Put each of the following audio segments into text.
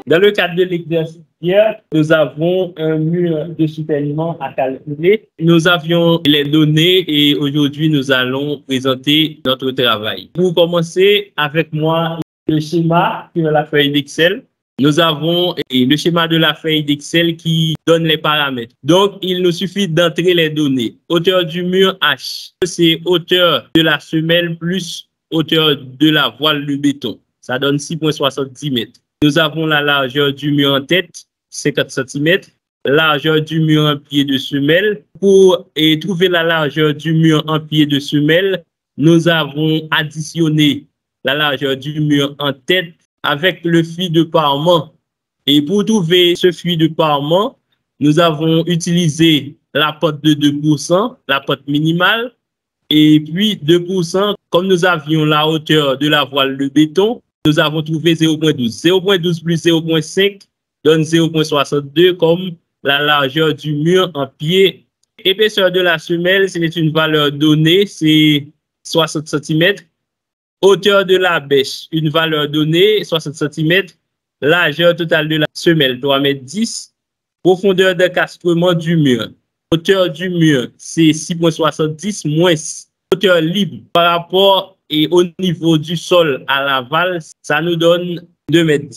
Dans le cadre de l'exercice hier, nous avons un mur de soutènement à calculer. Nous avions les données et aujourd'hui, nous allons présenter notre travail. Pour commencer avec moi, le schéma sur la feuille d'Excel. Nous avons le schéma de la feuille d'Excel qui donne les paramètres. Donc, il nous suffit d'entrer les données. Hauteur du mur H, c'est hauteur de la semelle plus hauteur de la voile de béton. Ça donne 6,70 mètres. Nous avons la largeur du mur en tête, 50 cm. Largeur du mur en pied de semelle. Pour trouver la largeur du mur en pied de semelle, nous avons additionné la largeur du mur en tête avec le fil de parement. Et pour trouver ce fil de parement, nous avons utilisé la pente de 2%, la pente minimale, et puis 2%, comme nous avions la hauteur de la voile de béton, nous avons trouvé 0,12. 0,12 plus 0,5 donne 0,62 comme la largeur du mur en pied. Épaisseur de la semelle, c'est une valeur donnée, c'est 60 cm. Hauteur de la bêche, une valeur donnée, 60 cm. Largeur totale de la semelle, 3,10 m. Profondeur d'encastrement du mur. Hauteur du mur, c'est 6,70 moins hauteur libre par rapport et au niveau du sol à l'aval, ça nous donne 2,10 m.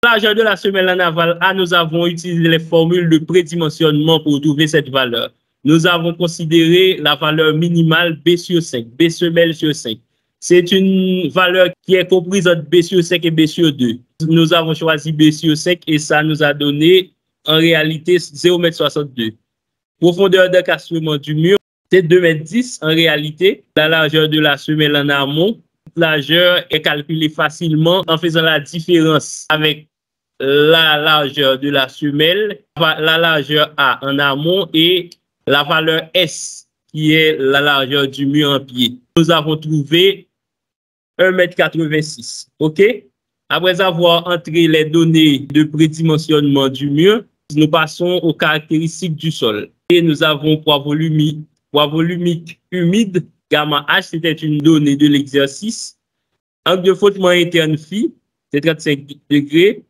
Largeur de la semelle en aval A, nous avons utilisé les formules de prédimensionnement pour trouver cette valeur. Nous avons considéré la valeur minimale B sur 5, B semelle sur 5. C'est une valeur qui est comprise entre B sur 5 et B sur 2. Nous avons choisi B sur 5 et ça nous a donné en réalité 0,62 m. Profondeur d'encastrement du mur, c'est 2,10 m en réalité. La largeur de la semelle en amont, la largeur est calculée facilement en faisant la différence avec la largeur de la semelle, la largeur A en amont et la valeur S qui est la largeur du mur en pied. Nous avons trouvé 1,86 m. OK? Après avoir entré les données de prédimensionnement du mur, nous passons aux caractéristiques du sol. Et nous avons poids volumique humide, gamma H, c'était une donnée de l'exercice. Angle de frottement interne phi, c'est 35 degrés.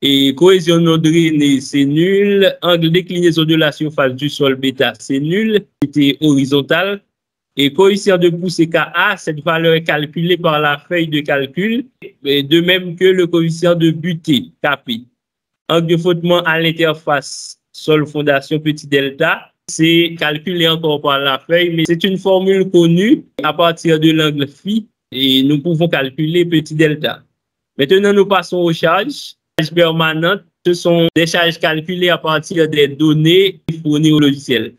Et cohésion non drainée, c'est nul. Angle déclinaison de la surface du sol bêta, c'est nul. C'était horizontal. Et coefficient de poussée Ka, cette valeur est calculée par la feuille de calcul, de même que le coefficient de butée, Kp. Angle de frottement à l'interface sol-fondation petit delta, c'est calculé encore par la feuille, mais c'est une formule connue à partir de l'angle phi et nous pouvons calculer petit delta. Maintenant, nous passons aux charges. Les charges permanentes, ce sont des charges calculées à partir des données fournies au logiciel.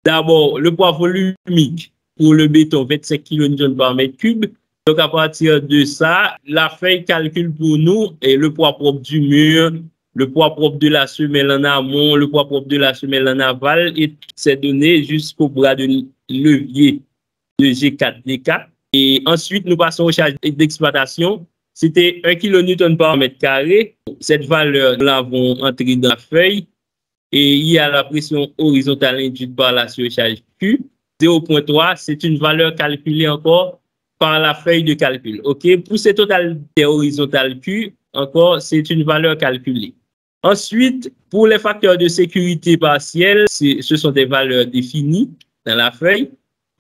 D'abord, le poids volumique pour le béton, 25 kN par mètre cube. Donc, à partir de ça, la feuille calcule pour nous et le poids propre du mur, le poids propre de la semelle en amont, le poids propre de la semelle en aval et toutes ces données jusqu'au bras de levier de G4D4. Et ensuite, nous passons aux charges d'exploitation. C'était 1 kN par mètre carré. Cette valeur, nous l'avons entrée dans la feuille. Et il y a la pression horizontale induite par la surcharge Q. 0,3, c'est une valeur calculée encore par la feuille de calcul. OK? Pour cette totalité horizontale Q, encore, c'est une valeur calculée. Ensuite, pour les facteurs de sécurité partielle, ce sont des valeurs définies dans la feuille.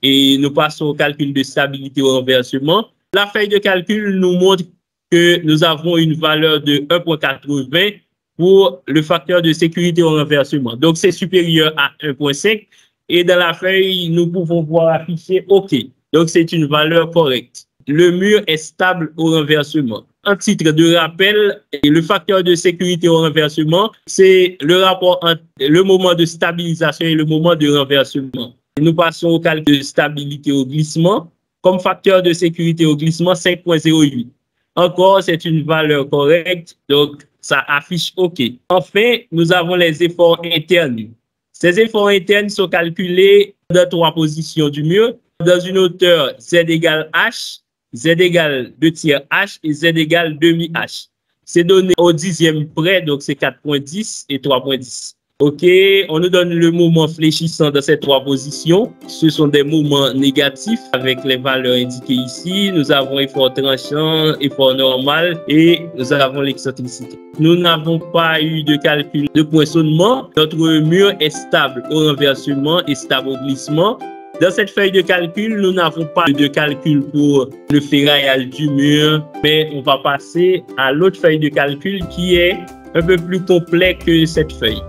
Et nous passons au calcul de stabilité au renversement. La feuille de calcul nous montre que nous avons une valeur de 1,80 pour le facteur de sécurité au renversement. Donc, c'est supérieur à 1,5. Et dans la feuille, nous pouvons voir affiché OK. Donc, c'est une valeur correcte. Le mur est stable au renversement. En titre de rappel, le facteur de sécurité au renversement, c'est le rapport entre le moment de stabilisation et le moment de renversement. Nous passons au calcul de stabilité au glissement. Comme facteur de sécurité au glissement, 5,08. Encore, c'est une valeur correcte, donc ça affiche OK. Enfin, nous avons les efforts internes. Ces efforts internes sont calculés dans 3 positions du mur, dans une hauteur Z égale H, Z égale 2 tiers H et Z égale demi H. C'est donné au dixième près, donc c'est 4,10 et 3,10. OK, on nous donne le moment fléchissant dans ces trois positions. Ce sont des moments négatifs avec les valeurs indiquées ici. Nous avons effort tranchant, effort normal et nous avons l'excentricité. Nous n'avons pas eu de calcul de poinçonnement. Notre mur est stable au renversement et stable au glissement. Dans cette feuille de calcul, nous n'avons pas de calcul pour le ferraillage du mur, mais on va passer à l'autre feuille de calcul qui est un peu plus complet que cette feuille.